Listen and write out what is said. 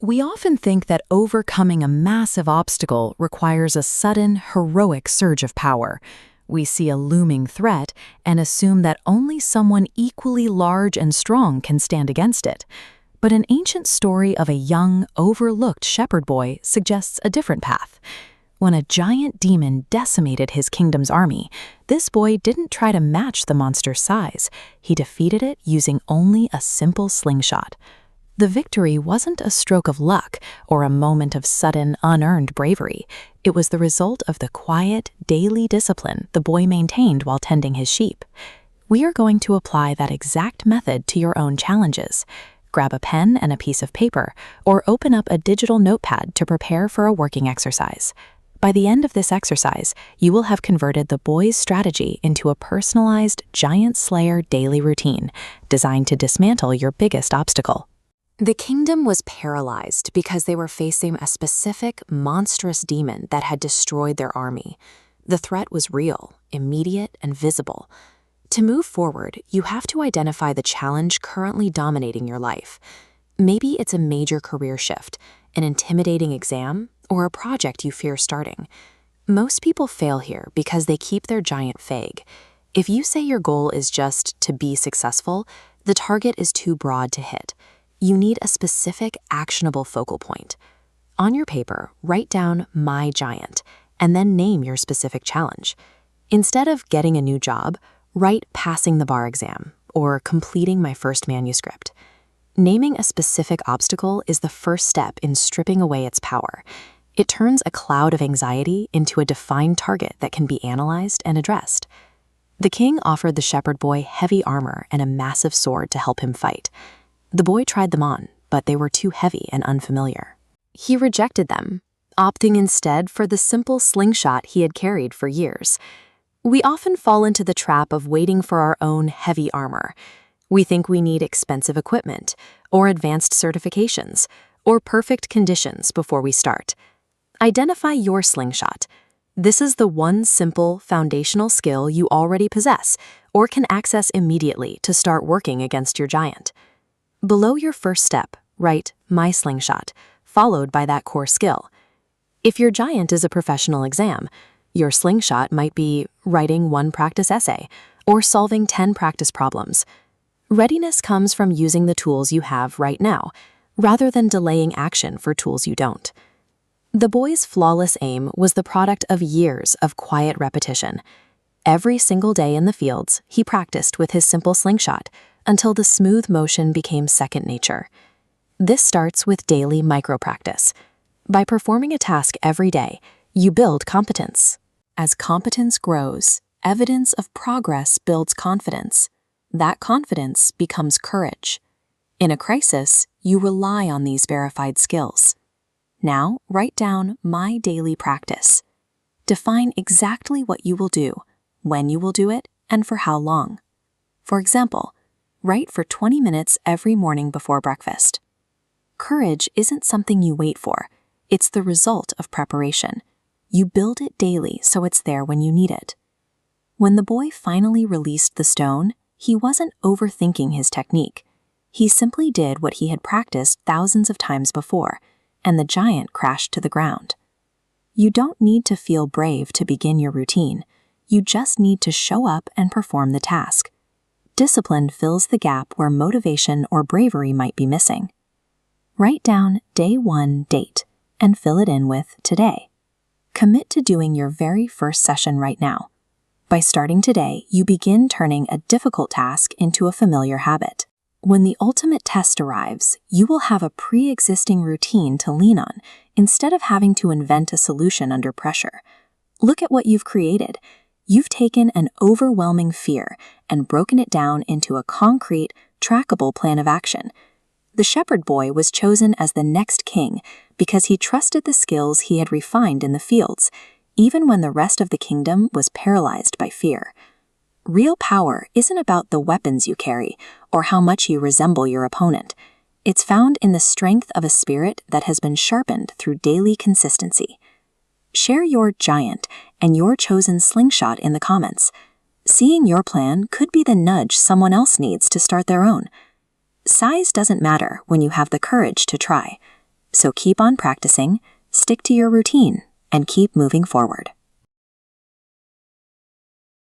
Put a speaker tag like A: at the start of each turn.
A: We often think that overcoming a massive obstacle requires a sudden, heroic surge of power. We see a looming threat and assume that only someone equally large and strong can stand against it. But an ancient story of a young, overlooked shepherd boy suggests a different path. When a giant demon decimated his kingdom's army, this boy didn't try to match the monster's size. He defeated it using only a simple slingshot. The victory wasn't a stroke of luck or a moment of sudden, unearned bravery. It was the result of the quiet, daily discipline the boy maintained while tending his sheep. We are going to apply that exact method to your own challenges. Grab a pen and a piece of paper, or open up a digital notepad to prepare for a working exercise. By the end of this exercise, you will have converted the boy's strategy into a personalized giant slayer daily routine designed to dismantle your biggest obstacle. The kingdom was paralyzed because they were facing a specific, monstrous demon that had destroyed their army. The threat was real, immediate, and visible. To move forward, you have to identify the challenge currently dominating your life. Maybe it's a major career shift, an intimidating exam, or a project you fear starting. Most people fail here because they keep their giant vague. If you say your goal is just to be successful, the target is too broad to hit. You need a specific, actionable focal point. On your paper, write down "my giant" and then name your specific challenge. Instead of getting a new job, write "passing the bar exam" or "completing my first manuscript." Naming a specific obstacle is the first step in stripping away its power. It turns a cloud of anxiety into a defined target that can be analyzed and addressed. The king offered the shepherd boy heavy armor and a massive sword to help him fight. The boy tried them on, but they were too heavy and unfamiliar. He rejected them, opting instead for the simple slingshot he had carried for years. We often fall into the trap of waiting for our own heavy armor. We think we need expensive equipment, or advanced certifications, or perfect conditions before we start. Identify your slingshot. This is the one simple, foundational skill you already possess, or can access immediately to start working against your giant. Below your first step, write "my slingshot," followed by that core skill. If your giant is a professional exam, your slingshot might be writing one practice essay or solving 10 practice problems. Readiness comes from using the tools you have right now, rather than delaying action for tools you don't. The boy's flawless aim was the product of years of quiet repetition. Every single day in the fields, he practiced with his simple slingshot until the smooth motion became second nature. This starts with daily micro-practice. By performing a task every day, you build competence. As competence grows, evidence of progress builds confidence. That confidence becomes courage. In a crisis, you rely on these verified skills. Now, write down "my daily practice." Define exactly what you will do, when you will do it, and for how long. For example, write for 20 minutes every morning before breakfast. Courage isn't something you wait for. It's the result of preparation. You build it daily so it's there when you need it. When the boy finally released the stone, he wasn't overthinking his technique. He simply did what he had practiced thousands of times before, and the giant crashed to the ground. You don't need to feel brave to begin your routine. You just need to show up and perform the task. Discipline fills the gap where motivation or bravery might be missing. Write down day 1 date and fill it in with today. Commit to doing your very first session right now. By starting today, you begin turning a difficult task into a familiar habit. When the ultimate test arrives, you will have a pre-existing routine to lean on instead of having to invent a solution under pressure. Look at what you've created. You've taken an overwhelming fear and broken it down into a concrete, trackable plan of action. The shepherd boy was chosen as the next king because he trusted the skills he had refined in the fields, even when the rest of the kingdom was paralyzed by fear. Real power isn't about the weapons you carry or how much you resemble your opponent. It's found in the strength of a spirit that has been sharpened through daily consistency. Share your giant and your chosen slingshot in the comments. Seeing your plan could be the nudge someone else needs to start their own. Size doesn't matter when you have the courage to try.
B: So keep on practicing, stick to your routine, and keep moving forward.